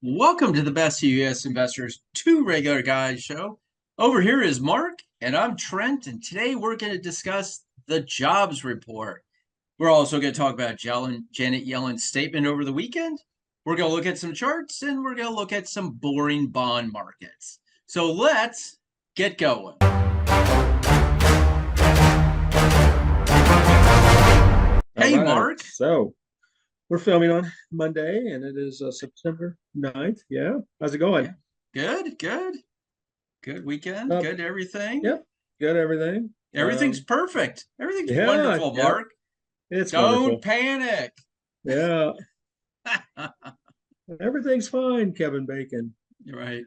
Welcome to the Best U.S. Investors Two Regular Guys show. Over here is Mark, and I'm Trent, and today we're going to discuss the jobs report. We're also going to talk about Janet Yellen's statement over the weekend. We're going to look at some charts, and we're going to look at some boring bond markets. So let's get going. Hey, Right. Mark. So we're filming on Monday, and it is September 9th. Yeah. How's it going? Good weekend. Good everything. Yep. Good everything. Everything's perfect. Everything's Yeah. wonderful, Yep. Mark. It's Don't wonderful. panic. Yeah. Everything's fine, Kevin Bacon. Right.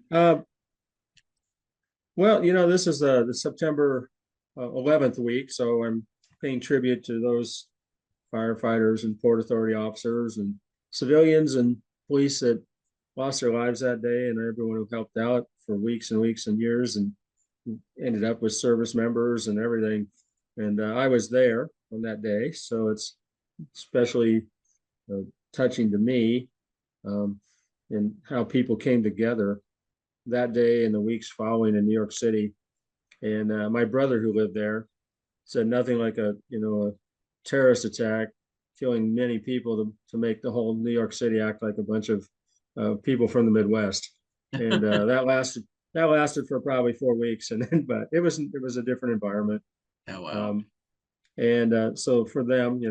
Well, this is the September 11th week, so I'm paying tribute to those firefighters and Port Authority officers and civilians and police that lost their lives that day, and everyone who helped out for weeks and weeks and years and ended up with service members and everything. And I was there on that day, so it's especially uh, touching to me, and how people came together that day and the weeks following in New York City. And my brother, who lived there, said nothing like a terrorist attack, killing many people to make the whole New York City act like a bunch of people from the Midwest. And that lasted for probably 4 weeks, and then but it was a different environment. Oh, wow. And so for them,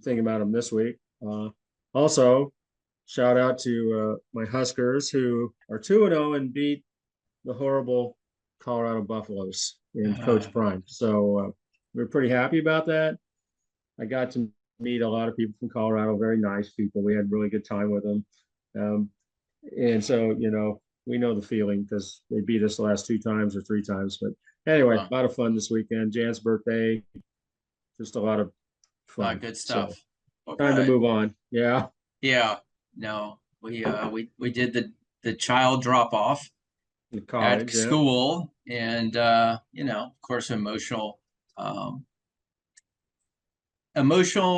thinking about them this week. Also, shout out to my Huskers, who are 2-0 and beat the horrible Colorado Buffaloes in Coach Prime. So we're pretty happy about that. I got to meet a lot of people from Colorado, very nice people. We had really good time with them. And so, we know the feeling because they beat us the last 2 times or 3 times. But anyway, a lot of fun this weekend. Jan's birthday, just a lot of fun. Good stuff. So, time to move on. Yeah. Yeah. No, we did the child drop off at school, and of course, emotional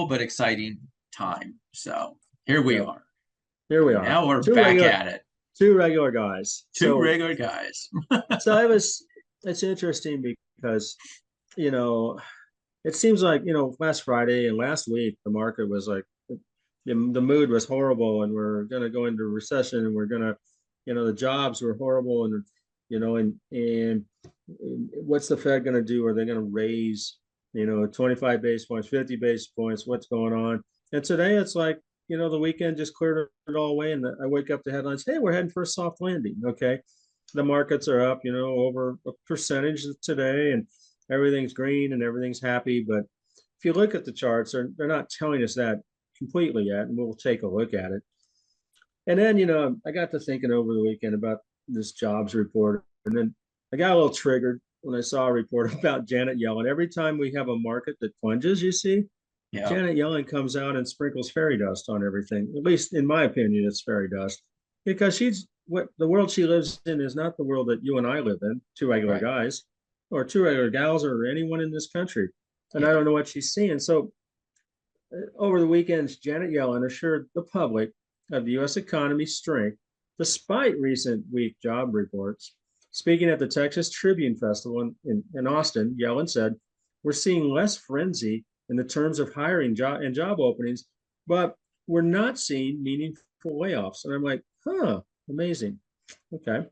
but exciting time. So here we are. Here we are. Now we're back at it. Two regular guys. Two regular guys. So it's interesting because, it seems like, last Friday and last week, the market was like, the mood was horrible, and we're going to go into recession, and we're going to, the jobs were horrible, and, and what's the Fed going to do? Are they going to raise, 25 basis points, 50 basis points? What's going on? And today it's like, the weekend just cleared it all away, and I wake up to headlines. Hey, we're heading for a soft landing. Okay. The markets are up, over a percentage today, and everything's green and everything's happy. But if you look at the charts, they're not telling us that completely yet, and we'll take a look at it. And then, I got to thinking over the weekend about this jobs report, and then I got a little triggered when I saw a report about Janet Yellen. Every time we have a market that plunges, Janet Yellen comes out and sprinkles fairy dust on everything. At least in my opinion, it's fairy dust, because the world she lives in is not the world that you and I live in, two regular guys, or two regular gals, or anyone in this country. And I don't know what she's seeing. So over the weekend, Janet Yellen assured the public of the U.S. economy's strength despite recent weak job reports. Speaking at the Texas Tribune Festival in Austin, Yellen said, "We're seeing less frenzy in the terms of hiring and job openings, but we're not seeing meaningful layoffs." And I'm like, amazing. Okay.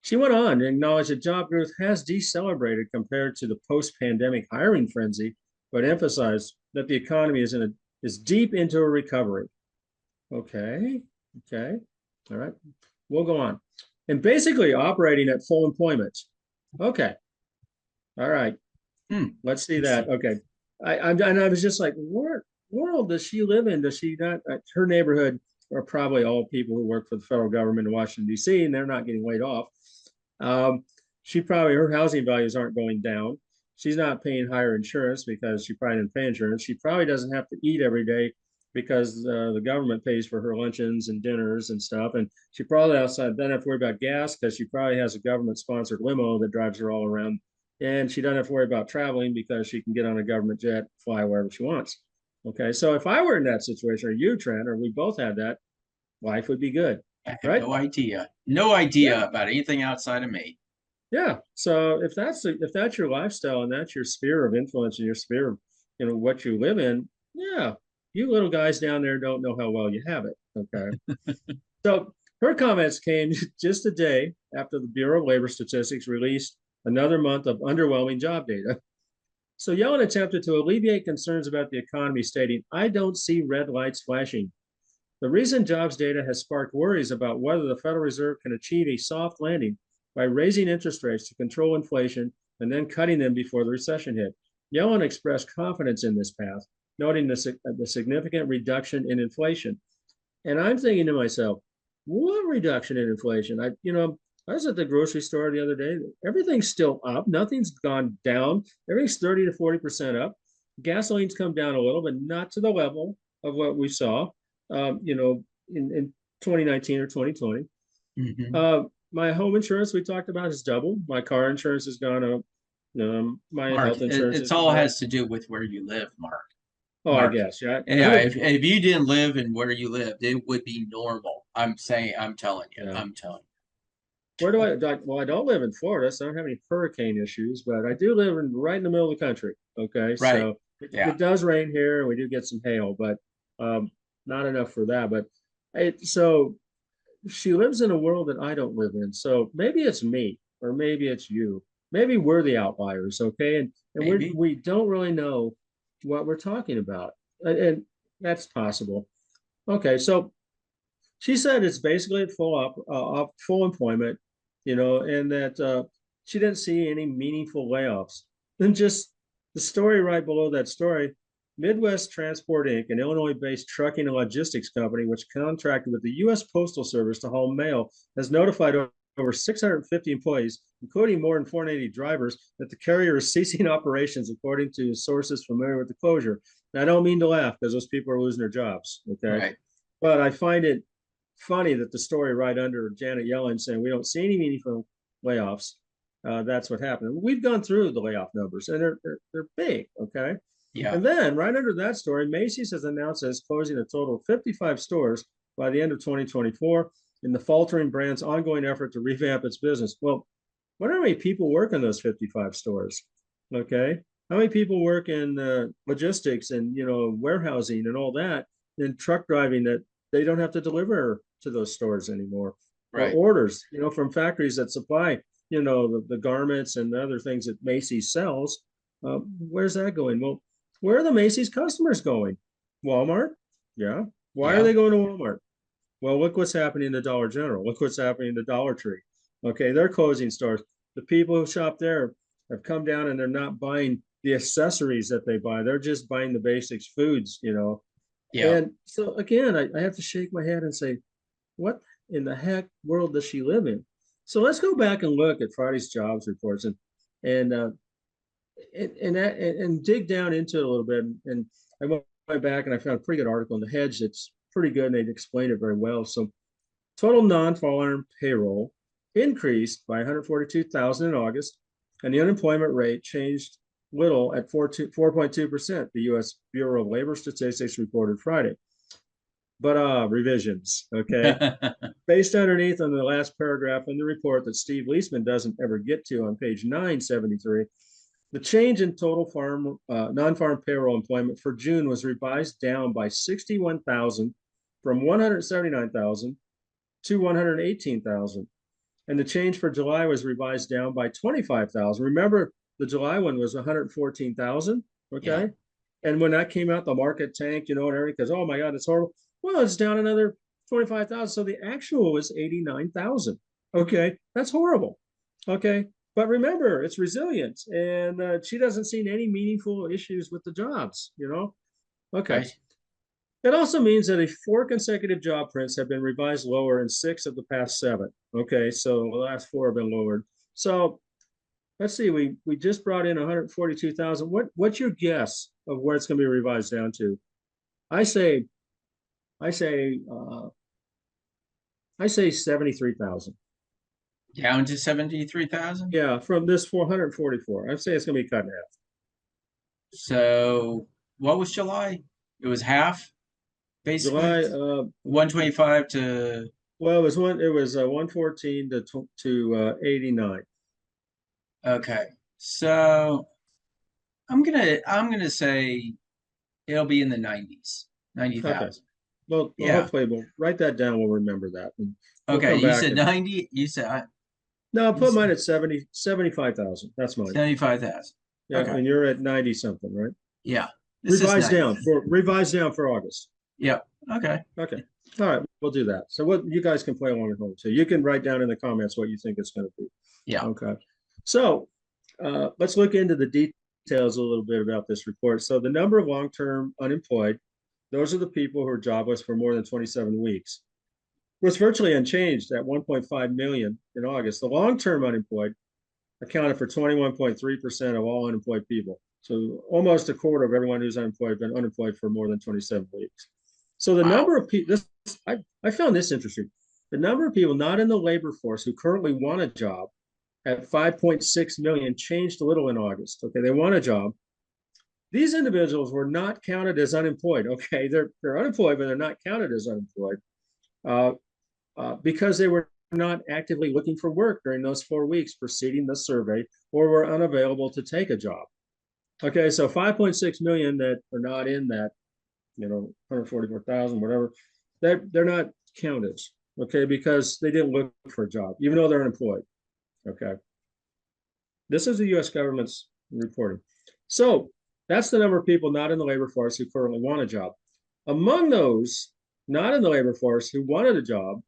She went on to acknowledge that job growth has decelerated compared to the post-pandemic hiring frenzy, but emphasized that the economy is deep into a recovery. Okay. All right. We'll go on. And basically operating at full employment. Okay. All right. Let's see that. Okay. I was just like, what world does she live in? Does she not? Her neighborhood are probably all people who work for the federal government in Washington, D.C., and they're not getting laid off. Her housing values aren't going down. She's not paying higher insurance because she probably didn't pay insurance. She probably doesn't have to eat every day because the government pays for her luncheons and dinners and stuff. And she probably doesn't have to worry about gas because she probably has a government-sponsored limo that drives her all around. And she doesn't have to worry about traveling because she can get on a government jet, fly wherever she wants. Okay, so if I were in that situation, or you, Trent, or we both had that, life would be good. I have right? no idea. No Yeah, idea about anything outside of me. yeah. So if that's your lifestyle and that's your sphere of influence and your sphere of what you live in, yeah, you little guys down there don't know how well you have it. Okay. So her comments came just a day after the Bureau of Labor Statistics released another month of underwhelming job data. So Yellen attempted to alleviate concerns about the economy, stating, I don't see red lights flashing. The recent jobs data has sparked worries about whether the Federal Reserve can achieve a soft landing by raising interest rates to control inflation and then cutting them before the recession hit. Yellen expressed confidence in this path, noting the significant reduction in inflation. And I'm thinking to myself, what reduction in inflation? I was at the grocery store the other day. Everything's still up. Nothing's gone down. Everything's 30 to 40% up. Gasoline's come down a little, but not to the level of what we saw, in 2019 or 2020. Hmm. Uh, my home insurance we talked about has doubled. My car insurance has gone up. My Mark, health insurance it's has all gone up. has to do with where you live, Mark. Oh, I Mark. guess, yeah. Yeah, if you didn't live in where you lived, it would be normal. I'm telling you. Yeah. I'm telling Where do well, I don't live in Florida, so I don't have any hurricane issues, but I do live right in the middle of the country. Okay. you. Right. So Yeah. it does rain here and we do get some hail, but not enough for that. But so she lives in a world that I don't live in. So maybe it's me or maybe it's you. Maybe we're the outliers. Okay. And Maybe. we don't really know what we're talking about. And that's possible. Okay. So she said it's basically at full employment, and that she didn't see any meaningful layoffs. Then just the story right below that story, Midwest Transport Inc., an Illinois-based trucking and logistics company which contracted with the U.S. Postal Service to haul mail, has notified over 650 employees, including more than 480 drivers, that the carrier is ceasing operations, according to sources familiar with the closure. And I don't mean to laugh because those people are losing their jobs. Okay, Right. but I find it funny that the story right under Janet Yellen saying we don't see any meaningful layoffs. That's what happened. We've gone through the layoff numbers, and they're big. Okay, Yeah. and then right under that story, Macy's has announced it's closing a total of 55 stores by the end of 2024 in the faltering brand's ongoing effort to revamp its business. Well, wonder how many people work in those 55 stores. Okay, how many people work in logistics and warehousing and all that, and truck driving that they don't have to deliver to those stores anymore, or Right. orders, from factories that supply, the garments and the other things that Macy's sells. Where's that going? Well, where are the Macy's customers going? Walmart? Yeah. Why are Yeah. they going to Walmart? Well, look what's happening in the Dollar General. Look what's happening in the Dollar Tree. Okay, they're closing stores. The people who shop there have come down and they're not buying the accessories that they buy. They're just buying the basics, foods. Yeah. And so again, I have to shake my head and say, what in the heck world does she live in? So let's go back and look at Friday's jobs reports and uh, and dig down into it a little bit. And I went back and I found a pretty good article on the hedge that's pretty good, and they explained it very well. So total non-farm payroll increased by 142,000 in August, and the unemployment rate changed little at 4.2%, the U.S. Bureau of Labor Statistics reported Friday. But revisions, okay? Based underneath on the last paragraph in the report that Steve Leisman doesn't ever get to on page 973, the change in total non-farm payroll employment for June was revised down by 61,000 from 179,000 to 118,000. And the change for July was revised down by 25,000. Remember, the July one was 114,000. Yeah. Okay. And when that came out, the market tanked, and everything, because, oh my God, it's horrible. Well, it's down another 25,000. So the actual was 89,000. Okay. That's horrible. Okay. But remember, it's resilient. And she doesn't see any meaningful issues with the jobs. Okay. Right. It also means that 4 consecutive job prints have been revised lower in 6 of the past 7. Okay, so the last 4 have been lowered. So let's see, we just brought in 142,000. What's your guess of where it's going to be revised down to? I say I say I say 73,000. Down to 73,000. Yeah, from this 444. I'd say it's going to be cut in half. So what was July? It was half, basically. July 125 to Well, it was 114 to 89. Okay. So I'm gonna say it'll be in the 90s, Okay. 90,000. Well, Yeah. hopefully we'll write that down. We'll remember that. And we'll Okay. come You back said and 90. You said no, I'll you put said mine at 75,000. That's mine. 75,000. Yeah, Okay. and you're at 90 something, right? Yeah. This is Revise 90. down for August. Yeah. Okay. Okay. All right, we'll do that. So what you guys can play along at home too. You can write down in the comments what you think it's going to be. Yeah. Okay. So let's look into the details a little bit about this report. So the number of long-term unemployed, those are the people who are jobless for more than 27 weeks, was virtually unchanged at 1.5 million in August. The long-term unemployed accounted for 21.3% of all unemployed people. So almost a quarter of everyone who's unemployed been unemployed for more than 27 weeks. So the Wow. number of people, I found this interesting. The number of people not in the labor force who currently want a job at 5.6 million changed a little in August. Okay, they want a job. These individuals were not counted as unemployed. Okay, they're unemployed, but they're not counted as unemployed uh, because they were not actively looking for work during those 4 weeks preceding the survey or were unavailable to take a job. Okay, so 5.6 million that are not in that, 144,000, whatever, they're not counted. Okay, because they didn't look for a job, even though they're unemployed. Okay, this is the U.S. government's reporting. So that's the number of people not in the labor force who currently want a job. Among those not in the labor force who wanted a job,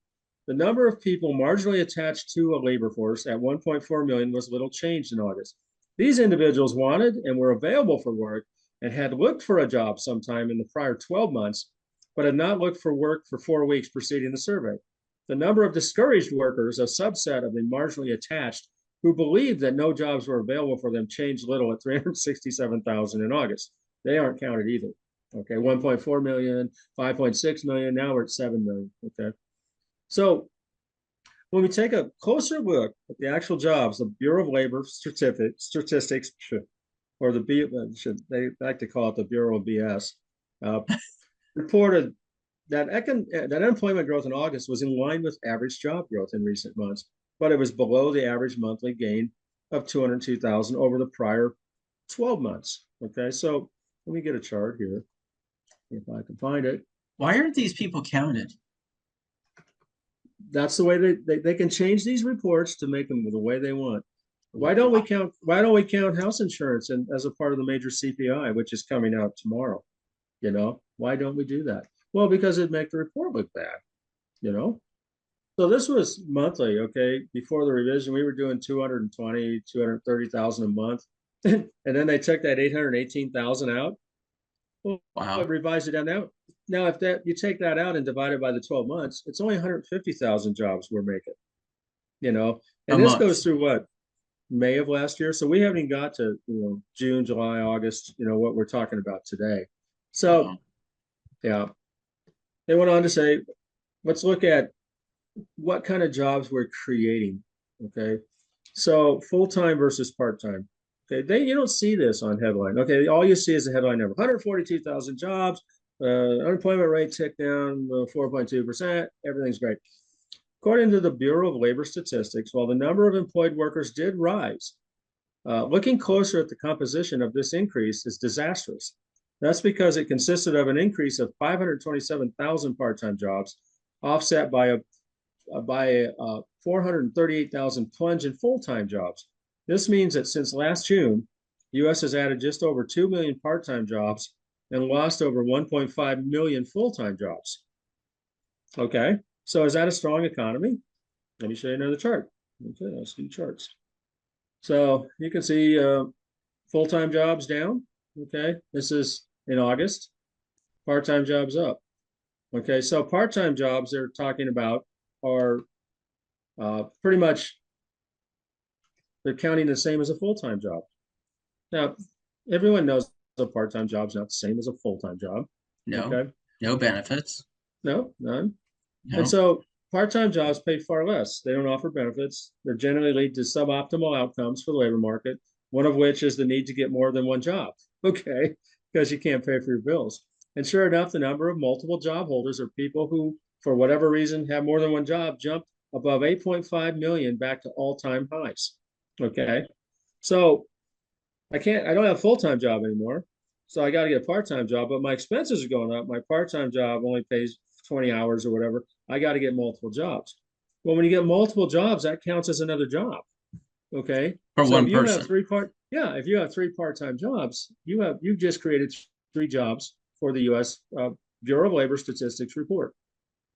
the number of people marginally attached to a labor force at 1.4 million was little changed in August. These individuals wanted and were available for work and had looked for a job sometime in the prior 12 months, but had not looked for work for 4 weeks preceding the survey. The number of discouraged workers, a subset of the marginally attached, who believed that no jobs were available for them, changed little at 367,000 in August. They aren't counted either. Okay, 1.4 million, 5.6 million, now we're at 7 million. Okay. So when we take a closer look at the actual jobs, the Bureau of Labor Statistics, or the they like to call it the Bureau of BS, uh, reported that that unemployment growth in August was in line with average job growth in recent months, but it was below the average monthly gain of 202,000 over the prior 12 months. Okay, so let me get a chart here if I can find it. Why aren't these people counted? That's the way they can change these reports to make them the way they want. Why don't we Wow. count house insurance and as a part of the major CPI, which is coming out tomorrow? Why don't we do that? Well, because it'd make the report look bad, you know? So this was monthly, okay? Before the revision, we were doing 220, 230,000 a month. And then they took that 818,000 out. Well, Wow. it revised it down now. If that you take that out and divide it by the 12 months, it's only 150,000 jobs we're making, you know. A And this month. goes through what, May of last year. So we haven't even got to, June, July, August, what we're talking about today. So Wow. yeah, they went on to say, let's look at what kind of jobs we're creating. Okay. So full-time versus part-time. Okay. You don't see this on headline. Okay. All you see is the headline number, 142,000 jobs, unemployment rate ticked down 4.2%. Everything's great. According to the Bureau of Labor Statistics, while the number of employed workers did rise, looking closer at the composition of this increase is disastrous. That's because it consisted of an increase of 527,000 part-time jobs, offset by 438,000 plunge in full-time jobs. This means that since last June, the U.S. has added just over 2 million part-time jobs and lost over 1.5 million full-time jobs. Okay, so is that a strong economy? Let me show you another chart. Okay, let's do charts. So you can see full-time jobs down. Okay, this is in August. Part-time jobs up. Okay, so part-time jobs they're talking about are pretty much they're counting the same as a full-time job. Now, everyone knows a part-time job is not the same as a full-time job. No. Okay, No benefits. no, none. And No. so part-time jobs pay far less. They don't offer benefits. They generally lead to suboptimal outcomes for the labor market, one of which is the need to get more than one job. Okay, because you can't pay for your bills. And sure enough, the number of multiple job holders are people who for whatever reason, have more than one job, jumped above 8.5 million back to all-time highs. Okay. So I don't have a full-time job anymore. So I got to get a part-time job, but my expenses are going up. My part-time job only pays 20 hours or whatever. I got to get multiple jobs. Well, when you get multiple jobs, that counts as another job. Okay. For So one if you have person. if you have three part-time jobs, you've just created three jobs for the U.S. Bureau of Labor Statistics report.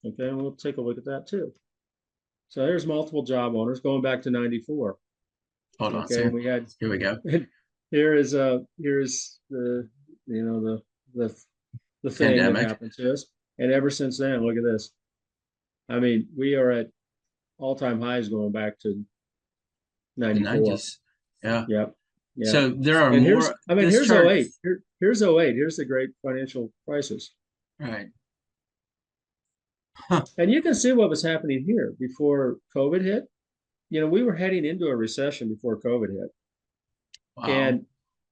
Okay, and we'll take a look at that too. So there's multiple job owners going back to 94. Hold on. Okay, So and we had here we go. here's the the the thing that Pandemic happened to us. And ever since then, look at this. I mean, we are at all-time highs going back to in 94. 90s. Yeah. Yep. Yeah. So there are And more. This here's chart, 08. Here's 08. Here's the great financial crisis. right? Huh. And you can see what was happening here before COVID hit. We were heading into a recession before COVID hit. Wow. And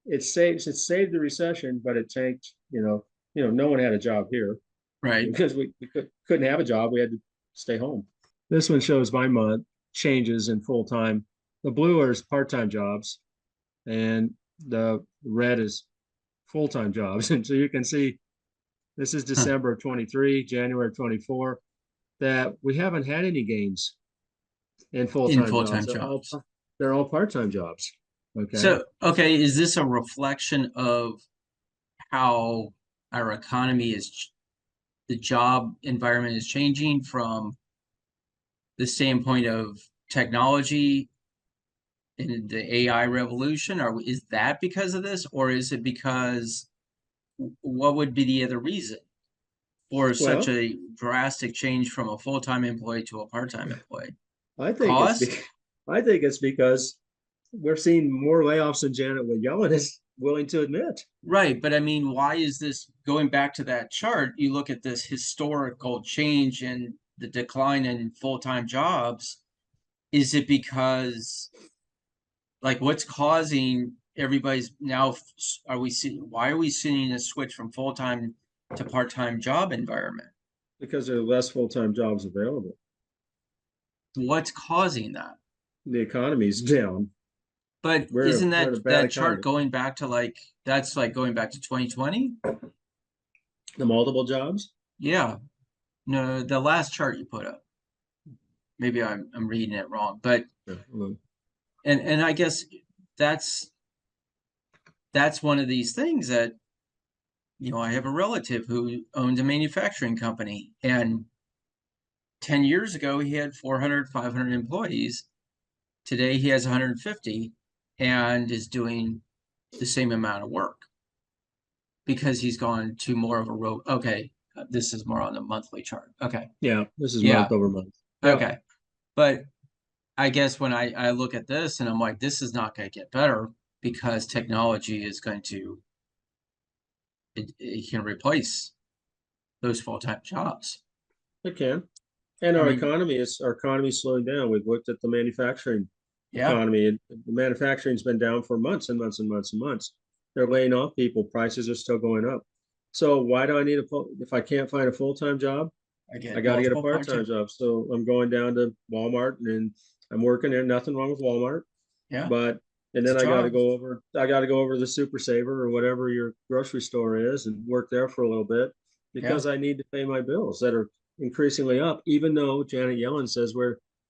it saved the recession, but it tanked, no one had a job here Right. because we couldn't have a job. We had to stay home. This one shows by month changes in full time. The blue are part-time jobs, and the red is full-time jobs. And so you can see this is Huh. December of 23, January of 24, that we haven't had any gains in In full-time jobs. full-time jobs. They're all part-time jobs. Okay. So, okay, is this a reflection of how our economy is, the job environment is changing from the standpoint of technology in the AI revolution? Or is that because of this? Or is it because what would be the other reason for such Well, a drastic change from a full-time employee to a part-time employee? I think it's Cost? because I think it's because we're seeing more layoffs than Janet Yellen is willing to admit. Right, but I mean, why is this going back to that chart? You look at this historical change in the decline in full-time jobs. Is it because, like, what's causing everybody's now? Are we seeing? Why are we seeing a switch from full-time to part-time job environment? Because there are less full-time jobs available. What's causing that? The economy's down. But We're isn't we're in that a bad that chart economy. going back to that's like going back to 2020? The multiple jobs. Yeah. No, the last chart you put up. Maybe I'm reading it wrong, but Yeah. and I guess that's one of these things that I have a relative who owns a manufacturing company, and 10 years ago he had 400, 500 employees. Today he has 150 and is doing the same amount of work because he's gone to more of a road. Okay, this is more on the monthly chart. Okay. Yeah, this is Yeah. month over month. Yep. Okay. But I guess when I look at this and I'm like, this is not going to get better because technology is going to, it can replace those full-time jobs. It can. And I mean, our economy is slowing down. We've looked at the manufacturing yeah, economy, and the manufacturing's been down for months and months and months and months. They're laying off people. Prices are still going up. So why do I need if I can't find a full-time job, I I get got to get a multiple part-time part-time. job. So I'm going down to Walmart and I'm working there. Nothing wrong with Walmart, Yeah, but and it's a then job. I got to go over to the Super Saver or whatever your grocery store is and work there for a little bit Yeah. because I need to pay my bills that are increasingly up, even though Janet Yellen says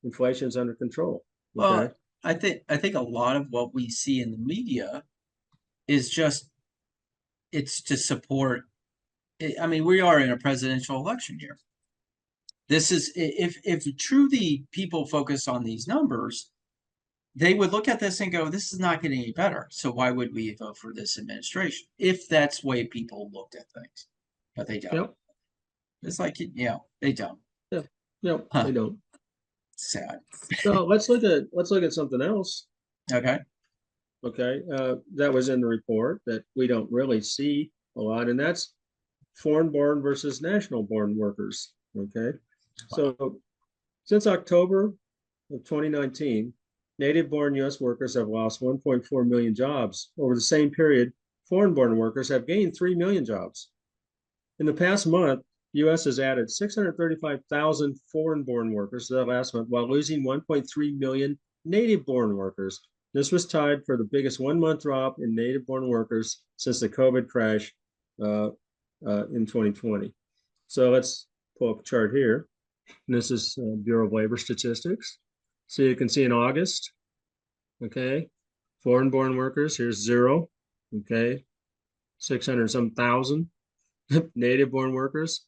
inflation's under control. Okay. Well, I think a lot of what we see in the media is just it's to support. I mean, we are in a presidential election year. This is if truly people focus on these numbers, they would look at this and go, this is not getting any better. So why would we vote for this administration if that's the way people looked at things? But they don't. Yep. It's like, they don't. Yep. Yep. Huh. They don't. Sad. So let's look at something else. Okay. Okay. That was in the report that we don't really see a lot, and that's foreign-born versus national-born workers. Okay. Wow. So since October of 2019, native-born U.S. workers have lost 1.4 million jobs. Over the same period, foreign-born workers have gained 3 million jobs. In the past month, U.S. has added 635,000 foreign-born workers to that last month, while losing 1.3 million native-born workers. This was tied for the biggest one-month drop in native-born workers since the COVID crash in 2020. So let's pull up a chart here. And this is Bureau of Labor Statistics. So you can see in August, okay, foreign-born workers, here's zero, okay, 600 some thousand. Native-born workers,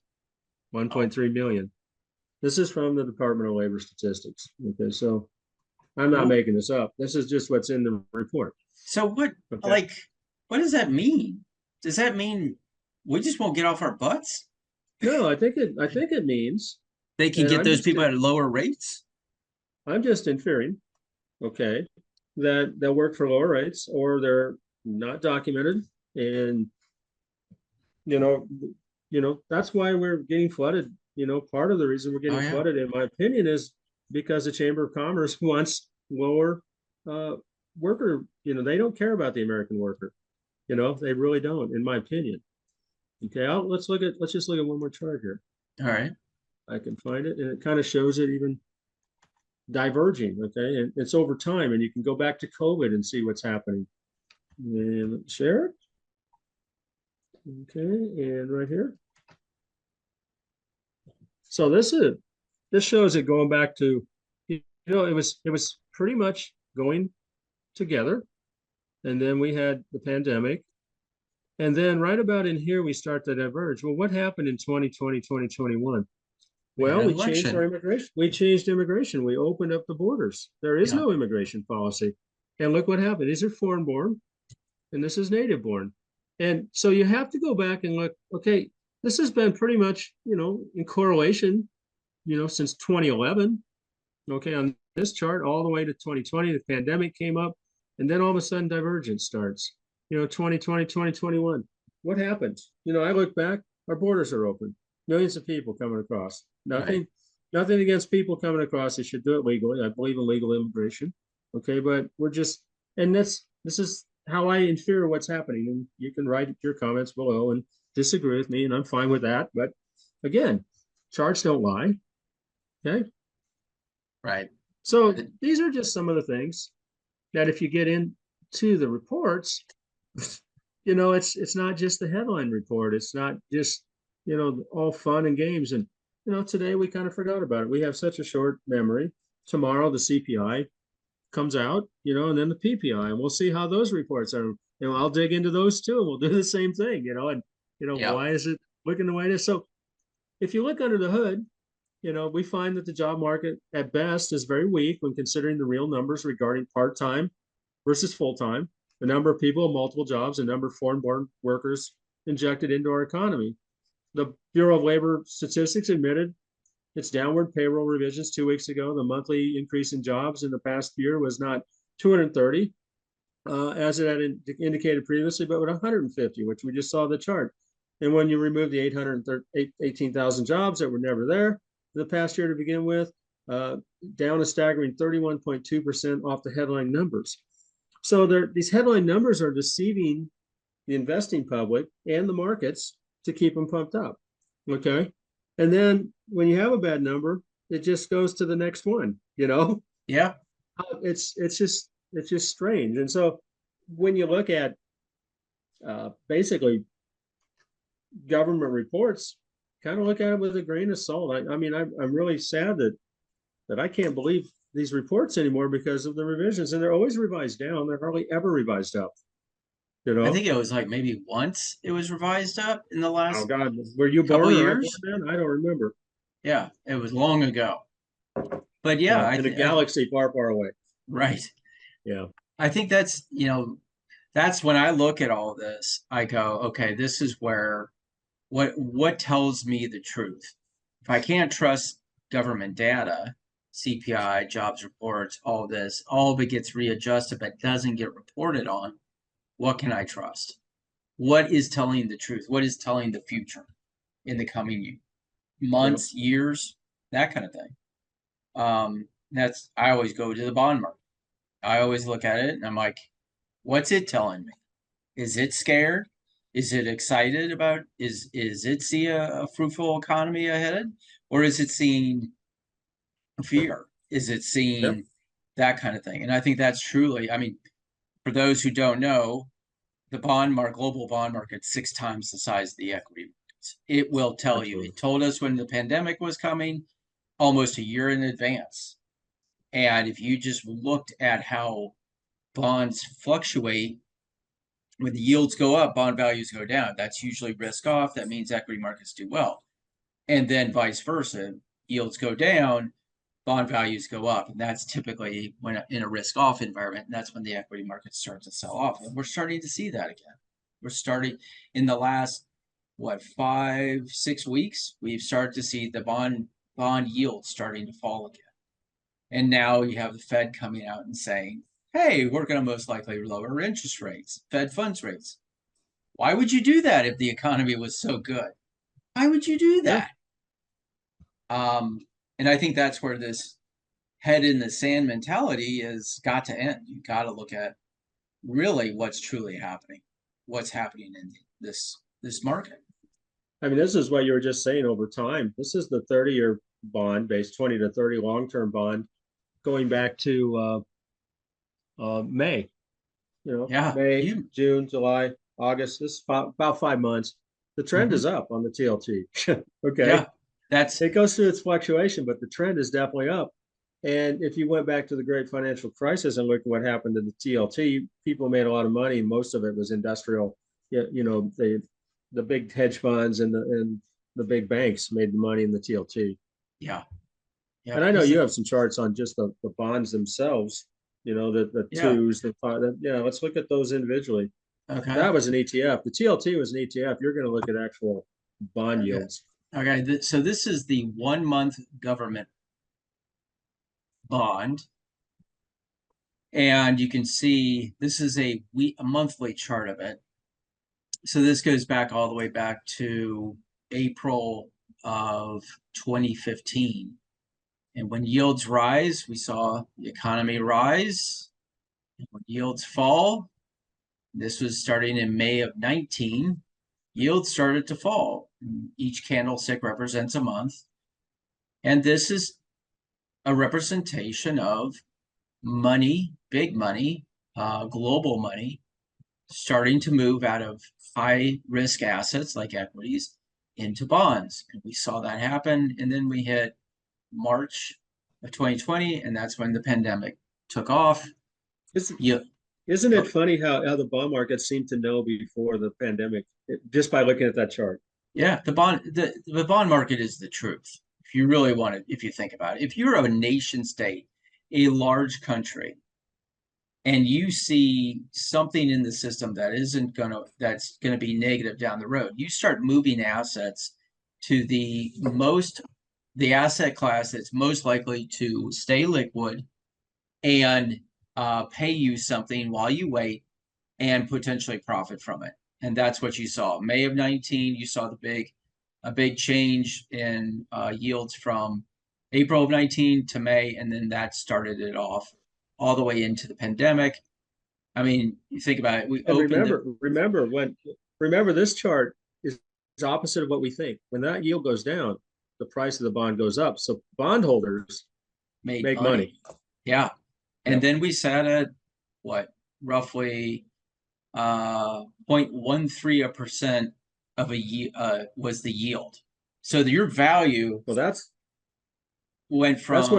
1.3 million. This is from the Department of Labor Statistics. Okay, so I'm not making this up. This is just what's in the report. So what, Okay. like, what does that mean? Does that mean we just won't get off our butts? No, I think it means, They can and get those people at lower rates? I'm just inferring, okay, that they'll work for lower rates or they're not documented, and you know, that's why we're getting flooded. Part of the reason we're Oh getting yeah. flooded, in my opinion, is because the Chamber of Commerce wants lower uh, worker. They don't care about the American worker. They really don't, in my opinion. Okay, let's just look at one more chart here. All right. I can find it, and it kind of shows it even diverging. Okay, and it's over time, and you can go back to COVID and see what's happening. And share it. Okay, and right here. So this shows it going back to, it was pretty much going together, and then we had the pandemic, and then right about in here we start to diverge. Well, what happened in 2020, 2021? We had Well, an we changed our election. immigration. We changed immigration. We opened up the borders. There is Yeah. no immigration policy. And look what happened. These are foreign born, and this is native born. And so you have to go back and look, okay, this has been pretty much, in correlation, since 2011. Okay, on this chart, all the way to 2020, the pandemic came up, and then all of a sudden divergence starts. 2020, 2021. What happened? I look back, our borders are open, millions of people coming across. Right. Nothing against people coming across. They should do it legally. I believe in legal immigration. Okay, but and this is how I infer what's happening. And you can write your comments below and disagree with me, and I'm fine with that. But again, charts don't lie. Okay. Right. So these are just some of the things that if you get into the reports, it's not just the headline report. It's not just, all fun and games. And, today we kind of forgot about it. We have such a short memory. Tomorrow the CPI comes out, and then the PPI, and we'll see how those reports are. I'll dig into those too, and we'll do the same thing, and, Yeah. why is it looking the way it is? So if you look under the hood, we find that the job market at best is very weak when considering the real numbers regarding part-time versus full-time, the number of people with multiple jobs, and number of foreign-born workers injected into our economy. The Bureau of Labor Statistics admitted its downward payroll revisions 2 weeks ago. The monthly increase in jobs in the past year was not 230, as it had indicated previously, but with 150, which we just saw the chart. And when you remove the 818,000 jobs that were never there the past year to begin with, down a staggering 31.2% off the headline numbers. So these headline numbers are deceiving the investing public and the markets to keep them pumped up. Okay. And then when you have a bad number, it just goes to the next one, Yeah. It's just strange. And so when you look at basically government reports, kind of look at it with a grain of salt. I mean, I'm really sad that I can't believe these reports anymore because of the revisions, and they're always revised down. They're hardly ever revised up. I think it was like maybe once it was revised up in the Oh last God, were you couple born or I born years. then? I don't remember. Yeah, it was long ago. But yeah, In a galaxy far, far away. right. Yeah. I think that's when I look at all this, I go, okay, this is where what tells me the truth. If I can't trust government data, CPI, jobs reports, all this, all of it gets readjusted but doesn't get reported on, what can I trust? What is telling the truth? What is telling the future in the coming months, years, that kind of thing? I always go to the bond market. I always look at it and I'm like, what's it telling me? Is it scared? Is it excited about, is it see a fruitful economy ahead? Or is it seeing fear? Is it Yep. seeing that kind of thing? And I think that's truly, I mean, for those who don't know, the bond market, global bond market, 6 times the size of the equity markets. It will tell you. Absolutely. It told us when the pandemic was coming almost a year in advance. And if you just looked at how bonds fluctuate, when the yields go up, bond values go down. That's usually risk off. That means equity markets do well. And then vice versa, yields go down, bond values go up. And that's typically when in a risk off environment, and that's when the equity markets start to sell off. And we're starting to see that again. We're starting in the last, what, 5, 6 weeks, we've started to see the bond yields starting to fall again. And now you have the Fed coming out and saying, hey, we're going to most likely lower interest rates, Fed funds rates. Why would you do that if the economy was so good? Why would you do Yeah. that? And I think that's where this head in the sand mentality has got to end. You got to look at really what's truly happening, what's happening in this market. I mean, this is what you were just saying over time. This is the 30-year bond based 20 to 30 long-term bond going back to May, Yeah, May, June, July, August. This is about 5 months. The trend is up on the TLT. Okay. yeah, that's It goes through its fluctuation, but the trend is definitely up. And if you went back to the great financial crisis and look at what happened to the TLT, people made a lot of money. Most of it was industrial. The big hedge funds and the big banks made the money in the TLT. yeah, yeah, And I know because you have some charts on just the bonds themselves, the yeah, twos, the five, let's look at those individually. okay, That was an ETF. The TLT was an ETF. You're going to look at actual bond okay, yields. okay. So this is the 1 month government bond. And you can see this is a monthly chart of it. So this goes back all the way back to April of 2015. And when yields rise, we saw the economy rise. And when yields fall, this was starting in May of 19, yields started to fall. Each candlestick represents a month. And this is a representation of money, big money, global money, starting to move out of high risk assets like equities into bonds. And we saw that happen. And then we hit March of 2020, and that's when the pandemic took off. Isn't, Yeah. isn't it funny how the bond market seemed to know before the pandemic, just by looking at that chart? Yeah, the bond market is the truth. If you really want to, if you think about it, if you're a nation state, a large country, and you see something in the system that's gonna be negative down the road, you start moving assets to the asset class that's most likely to stay liquid and pay you something while you wait and potentially profit from it. And that's what you saw. May of 19, you saw a big change in yields from April of 19 to May, and then that started it off all the way into the pandemic. I mean, you think about it. We And opened the remember this chart is opposite of what we think. When that yield goes down, the price of the bond goes up. So bondholders made make money. money. Yeah. And Yep. then we sat at what, roughly 0.13% of was the yield. So your value Well, went from, that's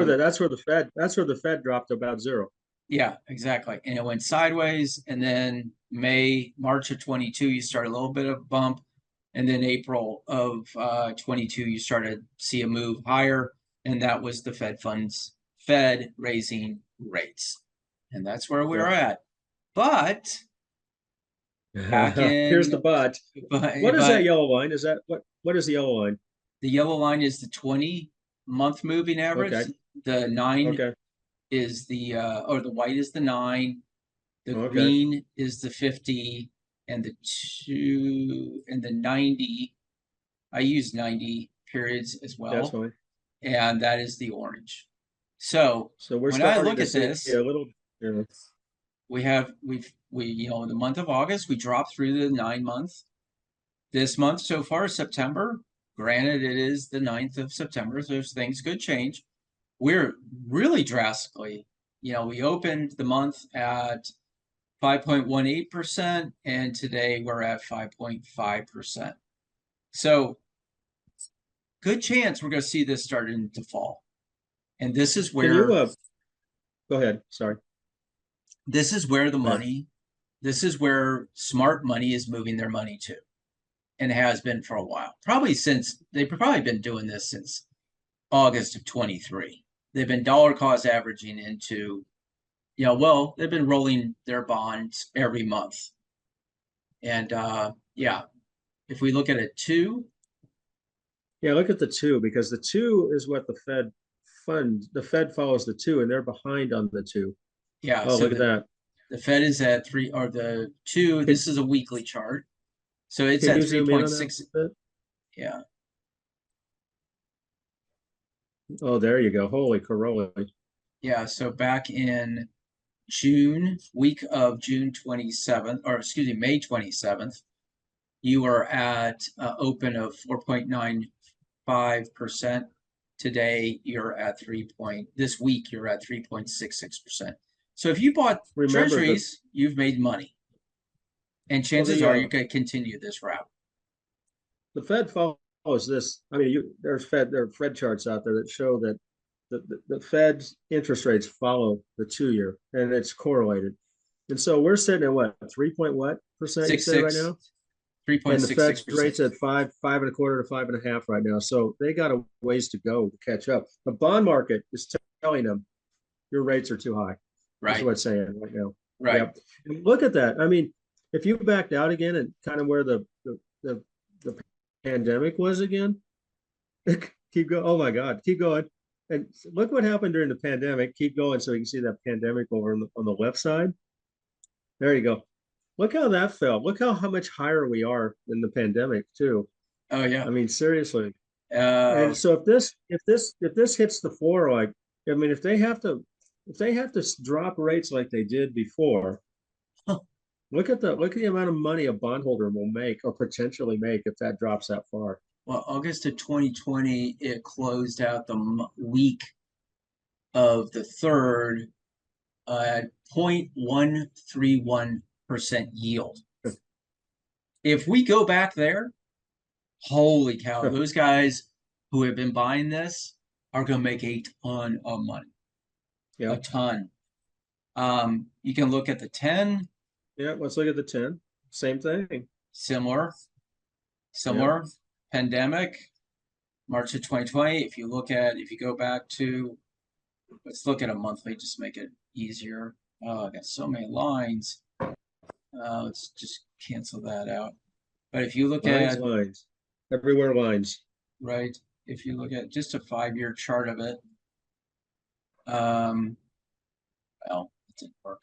where the Fed dropped to about zero. yeah, exactly. And it went sideways. And then March of 22, you started a little bit of bump. And then April of 22, you started to see a move higher. And that was the Fed raising rates. And that's where we're Yep. at. But back Here's the in, but. but, What is that but yellow line? Is that what is the yellow line? the yellow line is the 20-month moving average. Okay. The 9 Okay. is or the white is the 9. The Okay. green is the 50, and the 2 and the 90. I use 90 periods as That's well, fine. and that is the orange. So So we're when I starting look to at see this, a little, you know, we in the month of August, we dropped through the 9 month. This month so far, September, granted it is the 9th of September, so things could change. We're really drastically, we opened the month at 5.18%, and today we're at 5.5%. So good chance we're going to see this starting to fall. And this is Can you where go ahead? Sorry. this is where the Go ahead. money, this is where smart money is moving their money to, and has been for a while. They've probably been doing this since August of 23. They've been dollar cost averaging into, they've been rolling their bonds every month. And yeah, if we look at a two, Yeah, look at the two, because the two is what the Fed the Fed follows the two, and they're behind on the two. yeah, Oh, so look at that. the Fed is at three, or the two, Can, this is a weekly chart. So it's can at you zoom in on that 3.6. a bit? Yeah. Oh, there you go. Holy Corolla. Yeah. So back in week of June 27th, or excuse me, May 27th, you were at open of 4.95%. Today you're at this week you're at 3.66%. So if you bought Remember the treasuries, you've made money. And well chances are you're going to continue this route. the Fed follows this. I mean, there are Fed charts out there that show that the Fed's interest rates follow the 2 year, and it's correlated. And so we're sitting at what, 3 point what percent you Six say right six, now? And the Fed's 3.66%. rates at 5.25 to 5.5 right now. So they got a ways to go to catch up. The bond market is telling them your rates are too high. That's Right. what it's saying right now. Right. Yep. And look at that. I mean, if you backed out again and kind of where the pandemic was again, keep going. Oh my God, keep going. And look what happened during the pandemic. Keep going so you can see that pandemic over on the left side. There you go. Look how that fell. Look how much higher we are than the pandemic too. Oh yeah. I mean, seriously. Uh, And so if this hits the floor, like, I mean, if they have to drop rates like they did before, look at the amount of money a bondholder will make or potentially make if that drops that far. well, August of 2020, it closed out the week of the third at 0.131% yield. If we go back there, holy cow, those guys who have been buying this are going to make a ton of money. Yeah. A ton. You can look at the 10. Yeah. Let's look at the 10. Same thing. Similar. Yeah. Pandemic, March of 2020. If you go back to, let's look at a monthly, just make it easier. Oh, I got so many lines. Let's just cancel that out. But if you look at Lines. Everywhere lines. right, if you look at just a 5-year chart of it, well, it didn't work.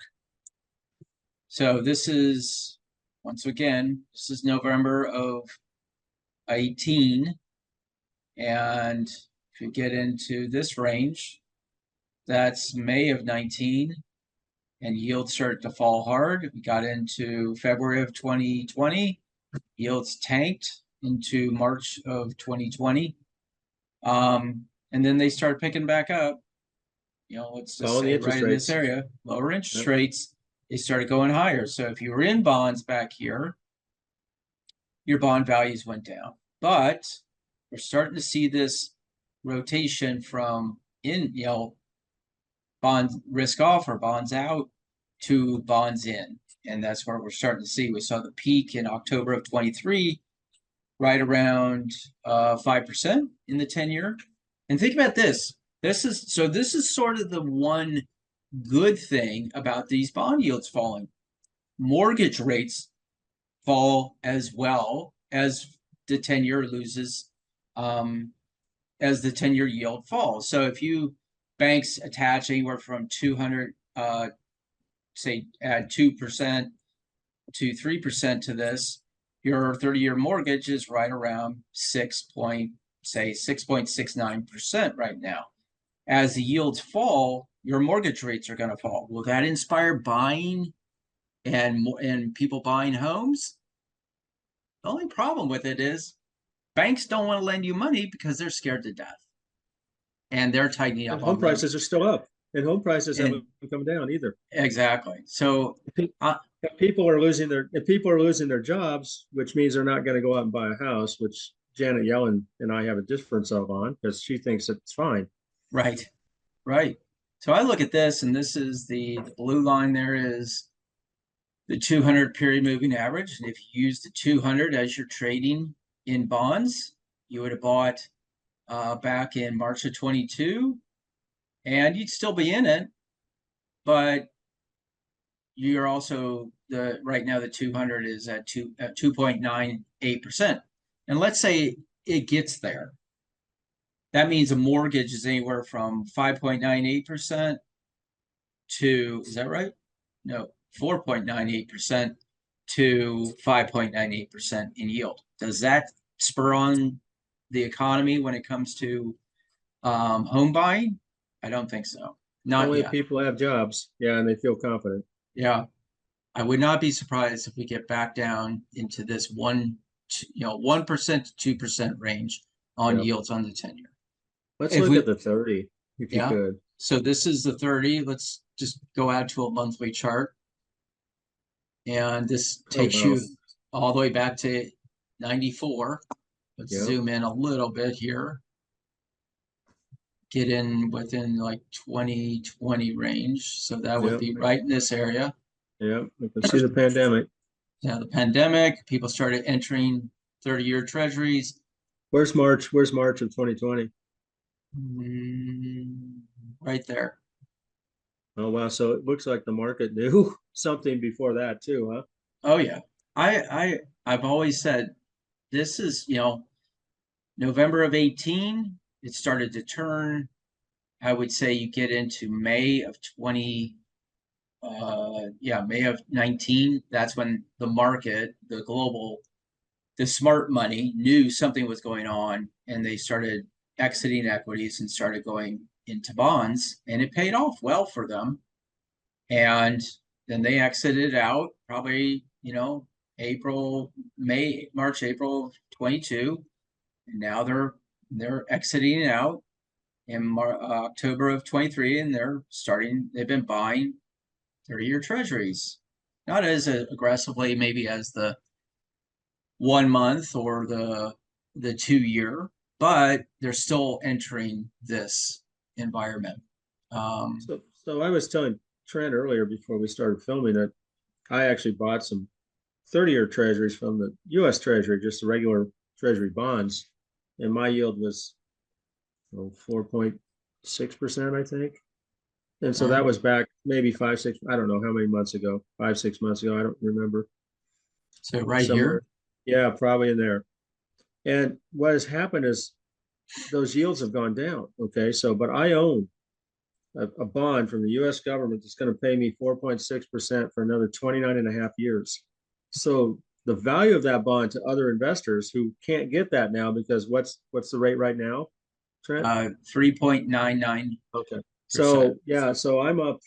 So this is, once again, this is November of 18. And if you get into this range, that's May of 19, and yields start to fall hard. We got into February of 2020, yields tanked into March of 2020. And then they start picking back up. Let's just Following the say interest right in this rates. area, lower interest Yep. rates, they started going higher. So if you were in bonds back here, your bond values went down. But we're starting to see this rotation from bonds risk off or bonds out to bonds in. And that's where we're starting to see. We saw the peak in October of 23, right around 5% in the 10-year. And think about this. This is sort of the one good thing about these bond yields falling. Mortgage rates fall as well as the 10-year loses, as the 10-year yield falls. So if banks attach anywhere from 200, say add 2% to 3% to this, your 30-year mortgage is right around 6.69% right now. As the yields fall, your mortgage rates are going to fall. Will that inspire buying and people buying homes? The only problem with it is banks don't want to lend you money because they're scared to death and they're tightening And up home on lending. prices are still up, and home prices And haven't come down either. exactly. So, uh, If people are losing their jobs, which means they're not going to go out and buy a house, which Janet Yellen and I have a difference of on because she thinks it's fine. right, right. So I look at this, and this is the blue line there is the 200 period moving average. And if you use the 200 as you're trading in bonds, you would have bought back in March of 22, and you'd still be in it, but you're also the right now the 200 is at 2.98%. And let's say it gets there. That means a mortgage is anywhere from 5.98% to, is that right? No, 4.98% to 5.98% in yield. Does that spur on the economy when it comes to home buying? I don't think so. Not Only if yet. people have jobs, yeah, and they feel confident. Yeah. I would not be surprised if we get back down into this 1% to 2% range on Yep. yields on the 10-year. Let's If look at we, the 30, if you yeah. could. So this is the 30. Let's just go out to a monthly chart. And this Oh, takes wow. you all the way back to 94. Let's Yeah. zoom in a little bit here. Get in within like 2020 range. So that would Yeah. be right in this area. Yeah. We can see the pandemic. Now the pandemic, people started entering 30-year treasuries. Where's March of 2020? Right there. Oh, wow. So it looks like the market knew something before that too, huh? Oh yeah. I've always said this is, November of 18, it started to turn. I would say you get into May of 20, May of 19. That's when the market, the smart money knew something was going on and they started exiting equities and started going into bonds, and it paid off well for them. And then they exited out probably, April, May, March, April 22. And now they're exiting out in October of 23, and they've been buying 30-year treasuries. Not as aggressively maybe as the 1 month or the 2-year, but they're still entering this environment. So I was telling Trent earlier before we started filming that I actually bought some 30-year treasuries from the US Treasury, just the regular treasury bonds. And my yield was 4.6%, I think. And so Okay. that was back maybe 5, 6, I don't know how many months ago, 5, 6 months ago. I don't remember. So right Somewhere. here, Yeah, probably in there. And what has happened is those yields have gone down. Okay. So, but I own a bond from the US government that's going to pay me 4.6% for another 29 and a half years. So the value of that bond to other investors who can't get that now because what's the rate right now, Trent? 3.99%. Okay. So yeah, so I'm up,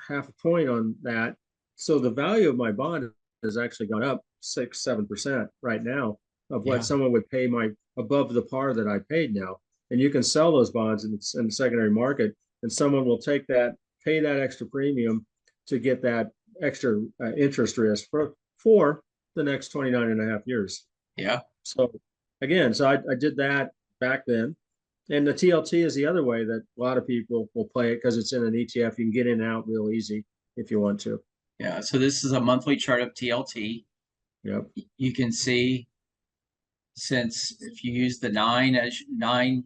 half a point on that. So the value of my bond has actually gone up 6, 7% right now of what Yeah. someone would pay my above the par that I paid now. And you can sell those bonds in the secondary market, and someone will take that, pay that extra premium to get that extra interest risk for the next 29 and a half years. Yeah. So again, so I did that back then. And the TLT is the other way that a lot of people will play it because it's in an ETF. You can get in and out real easy if you want to. Yeah. So this is a monthly chart of TLT. Yep. You can see, since if you use the 9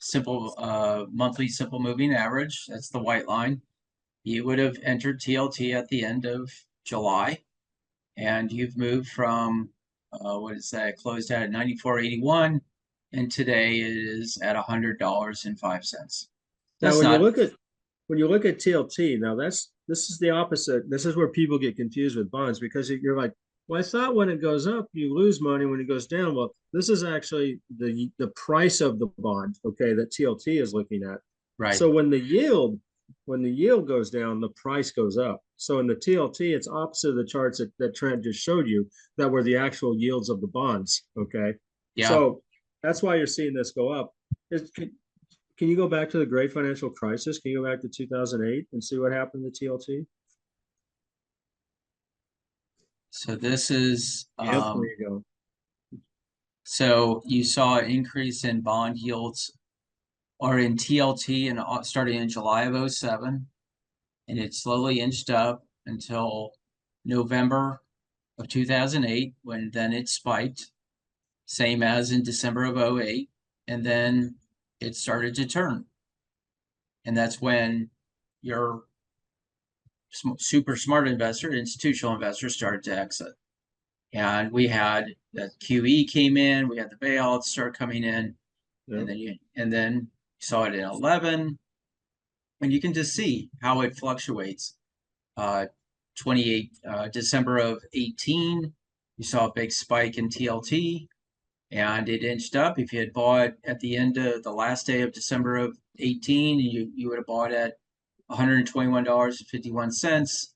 simple monthly simple moving average, that's the white line, you would have entered TLT at the end of July, and you've moved from what is that, closed out at 94.81, and today it is at $100.05. Now, That's not when you look at TLT, now this is the opposite. This is where people get confused with bonds because you're like, well, I thought when it goes up, you lose money. When it goes down, well, this is actually the price of the bond, okay, that TLT is looking at. right. So when the yield when the yield goes down, the price goes up. So in the TLT, it's opposite of the charts that Trent just showed you that were the actual yields of the bonds. Okay. Yeah. So that's why you're seeing this go up. Can you go back to the great financial crisis? Can you go back to 2008 and see what happened to TLT? So this is Yep, there you go. so you saw an increase in bond yields or in TLT and starting in July of 07, and it slowly inched up until November of 2008, when then it spiked, same as in December of 08, and then it started to turn. And that's when your super smart investor, institutional investors started to exit. And we had the QE came in, we had the bailouts start coming in, Yep. and then you saw it in 11, and you can just see how it fluctuates. 28 December of 18, you saw a big spike in TLT, and it inched up. If you had bought at the end of the last day of December of 18, you would have bought at $121.51.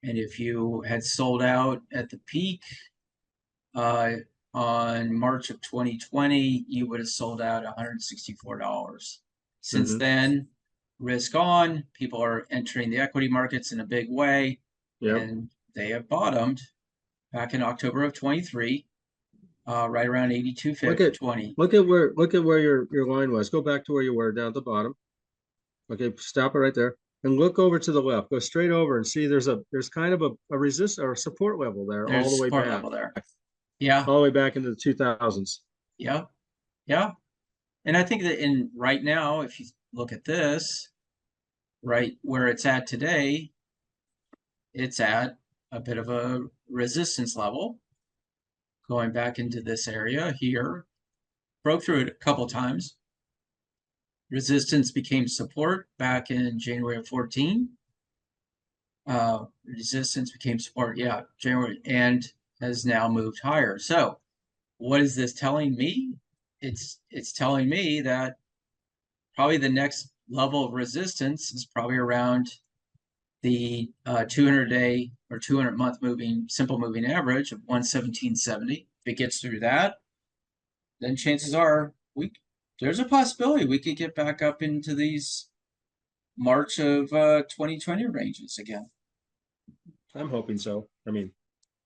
And if you had sold out at the peak on March of 2020, you would have sold out $164. Since Mm-hmm. then, risk on, people are entering the equity markets in a big way, Yep. and they have bottomed back in October of 23, right around Look at 82.20. look at where your line was. Go back to where you were down at the bottom. Okay, stop it right there. And look over to the left. Go straight over and see there's kind of a resist or a support level there all the There's way support back. level there. Yeah, All the way back into the 2000s. yeah, yeah. And I think that in right now, if you look at this, right where it's at today, it's at a bit of a resistance level. Going back into this area here, broke through it a couple times. Resistance became support back in January of 14. Resistance became support, yeah, January, and has now moved higher. So what is this telling me? It's telling me that probably the next level of resistance is probably around the 200-day or 200-month moving simple moving average of 117.70. If it gets through that, then chances are there's a possibility we could get back up into these March of 2020 ranges again. I'm hoping so. I mean,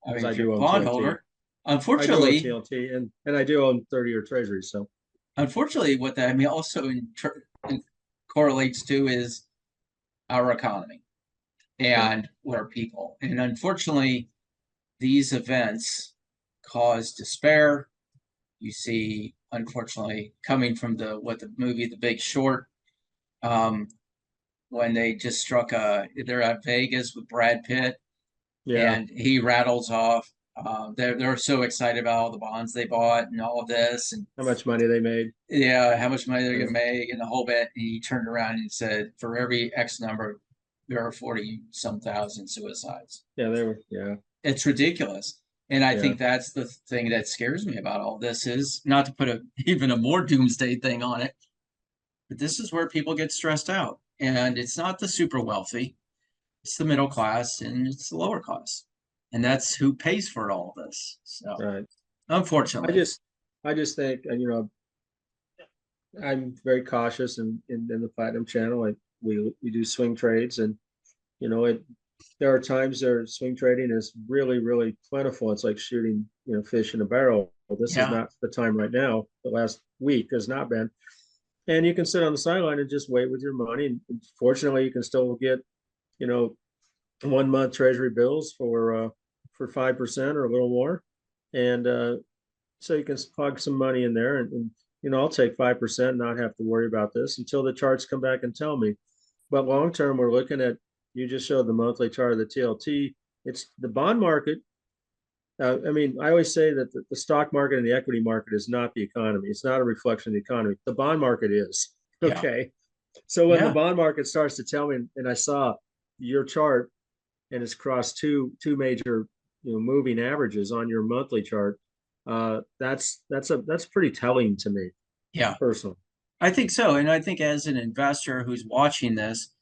I because mean, I if you're do a own TLT. bondholder, I do own unfortunately, TLT and I do own 30-year treasuries. So what that I mean also correlates to is our economy yeah. and what are people. And unfortunately, these events cause despair. You see, unfortunately, coming from the movie The Big Short, when they just they're at Vegas with Brad Pitt, Yeah. and he rattles off. They're so excited about all the bonds they bought and all of this, and How much money they made. yeah, how much money they're Yeah. gonna make and the whole bit. And he turned around and said, for every X number, there are 40 some thousand suicides. Yeah, they were. Yeah. It's ridiculous. And I Yeah. think that's the thing that scares me about all this, is not to put even a more doomsday thing on it, but this is where people get stressed out. And it's not the super wealthy, it's the middle class and it's the lower class. And that's who pays for all of this. So Right. I unfortunately, just I just think, and I'm very cautious in the platinum channel. We do swing trades, and it there are times there swing trading is really, really plentiful. It's like shooting, fish in a barrel. This is yeah, not the time right now. The last week has not been. And you can sit on the sideline and just wait with your money. And fortunately, you can still get, 1 month treasury bills for 5% or a little more. And so you can plug some money in there and I'll take 5% and not have to worry about this until the charts come back and tell me. But long term, we're looking at, you just showed the monthly chart of the TLT. It's the bond market. I mean, I always say that the stock market and the equity market is not the economy. It's not a reflection of the economy. The bond market is. yeah, Okay. So when the yeah, bond market starts to tell me, and I saw your chart and it's crossed two major moving averages on your monthly chart, that's pretty telling to me yeah. personally. I think so. And I think as an investor who's watching this,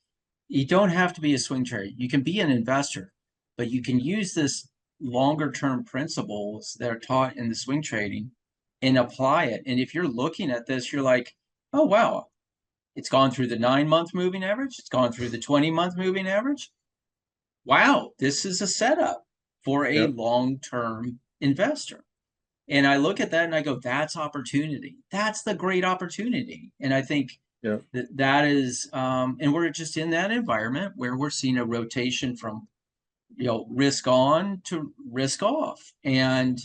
You don't have to be a swing trader. You can be an investor, but you can use this longer term principles that are taught in the swing trading and apply it. And if you're looking at this, you're like, oh, wow, it's gone through the 9-month moving average. It's gone through the 20-month moving average. Wow, this is a setup for a Yep. long-term investor. And I look at that and I go, that's opportunity. That's the great opportunity. And I think Yep. that is, and we're just in that environment where we're seeing a rotation from, risk on to risk off. And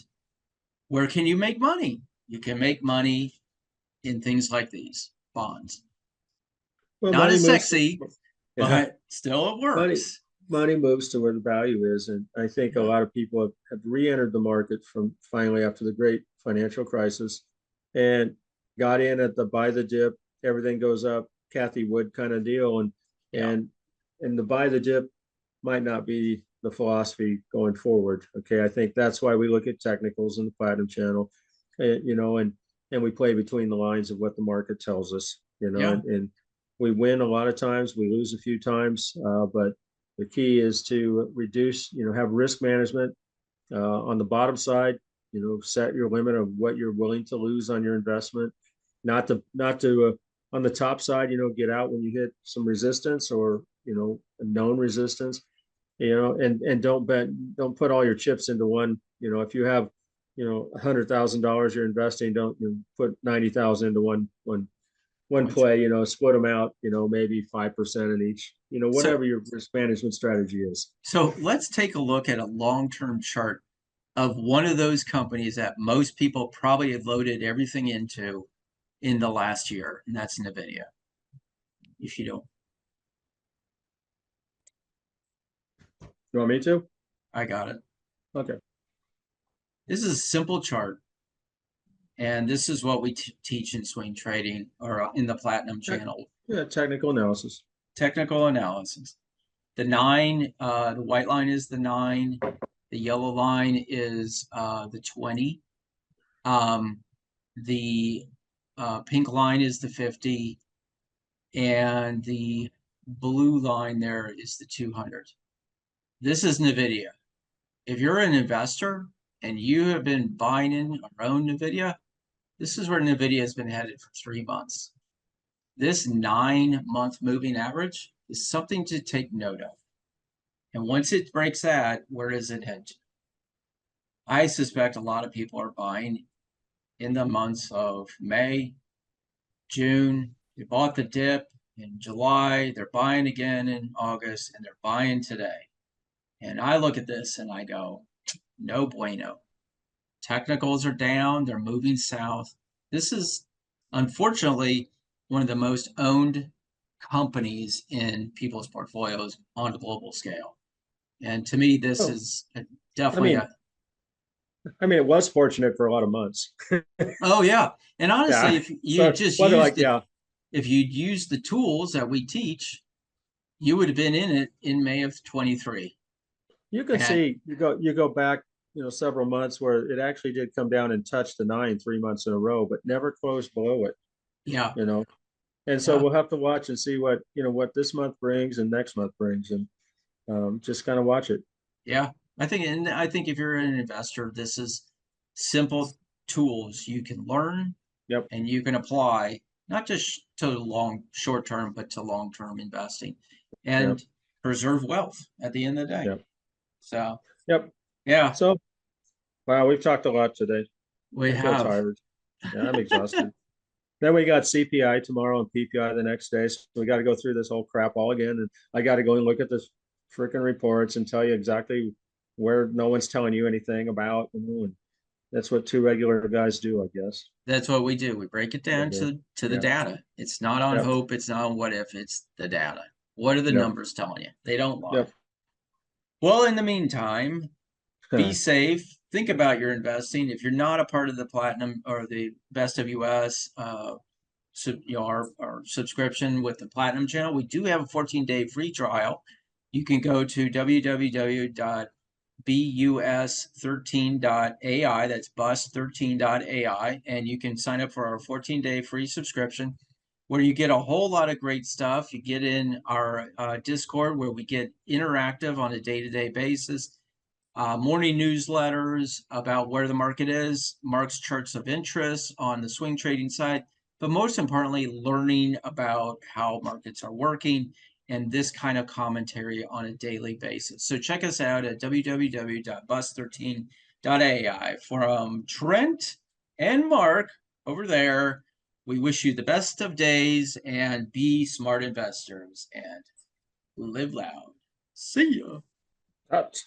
where can you make money? You can make money in things like these bonds. Well, Not money as moves. sexy, Yeah. but still it Money works. money moves to where the value is, and I think a Yeah. lot of people have re-entered the market from finally after the great financial crisis, and got in at the buy the dip, everything goes up, Kathy Wood kind of deal, and Yeah. and and the buy the dip might not be the philosophy going forward. Okay, I think that's why we look at technicals in the platinum channel, and we play between the lines of what the market tells us, Yeah. and we win a lot of times, we lose a few times, but the key is to reduce, have risk management on the bottom side. Set your limit of what you're willing to lose on your investment. Not to on the top side, get out when you hit some resistance or a known resistance. And don't put all your chips into one. If you have $100,000 you're investing, don't put 90,000 into one play, split them out, maybe 5% in each, So whatever your risk management strategy is. so let's take a look at a long-term chart of one of those companies that most people probably have loaded everything into in the last year, and that's NVIDIA. If you don't, You want me to? I got it. Okay. This is a simple chart, and this is what we teach in swing trading or in the Platinum channel, Yeah, technical analysis. technical analysis. The white line is the 9, the yellow line is the 20. The pink line is the 50, and the blue line there is the 200. This is NVIDIA. If you're an investor and you have been buying in or own NVIDIA, this is where NVIDIA has been headed for 3 months. This 9-month moving average is something to take note of. And once it breaks that, where does it head to? I suspect a lot of people are buying in the months of May, June. They bought the dip in July. They're buying again in August, and they're buying today. And I look at this and I go, no bueno. Technicals are down. They're moving south. This is unfortunately one of the most owned companies in people's portfolios on a global scale. And to me, this Oh, is I definitely mean, a, it was fortunate for a lot of months. oh yeah. And honestly, Yeah. if you So, just well, they're used like, the yeah, if you'd used the tools that we teach, you would have been in it in May of 23. you can And see you go back, several months where it actually did come down and touch the 9 3 months in a row, but never closed below it. yeah, You know, and so yeah, we'll have to watch and see what this month brings and next month brings, and just kind of watch it. yeah. I think if you're an investor, this is simple tools you can learn Yep. and you can apply not just to short term, but to long term investing Yep. and preserve wealth at the end of the day. Yep. So Yep. yeah, So, wow, we've talked a lot today. we I feel have. tired. Yeah, I'm exhausted. Then we got CPI tomorrow and PPI the next day. So we got to go through this whole crap all again. And I got to go and look at this freaking reports and tell you exactly where no one's telling you anything about. And that's what two regular guys do, I guess. That's what we do. We break it We down do. to the Yeah. data. It's not on Yep. hope, it's not on what if, it's the data. What are the Yep. numbers telling you? They don't lie. Yep. Well, in the meantime, be safe. Think about your investing. If you're not a part of the Platinum or the Best of US, our subscription with the Platinum channel, we do have a 14-day free trial. You can go to www.bus13.ai. That's bus13.ai, and you can sign up for our 14-day free subscription. where you get a whole lot of great stuff. You get in our Discord where we get interactive on a day-to-day basis. Morning newsletters about where the market is, Mark's charts of interest on the swing trading side, but most importantly, learning about how markets are working and this kind of commentary on a daily basis. So check us out at www.bus13.ai. From Trent and Mark over there, we wish you the best of days and be smart investors and live loud. See ya. Out.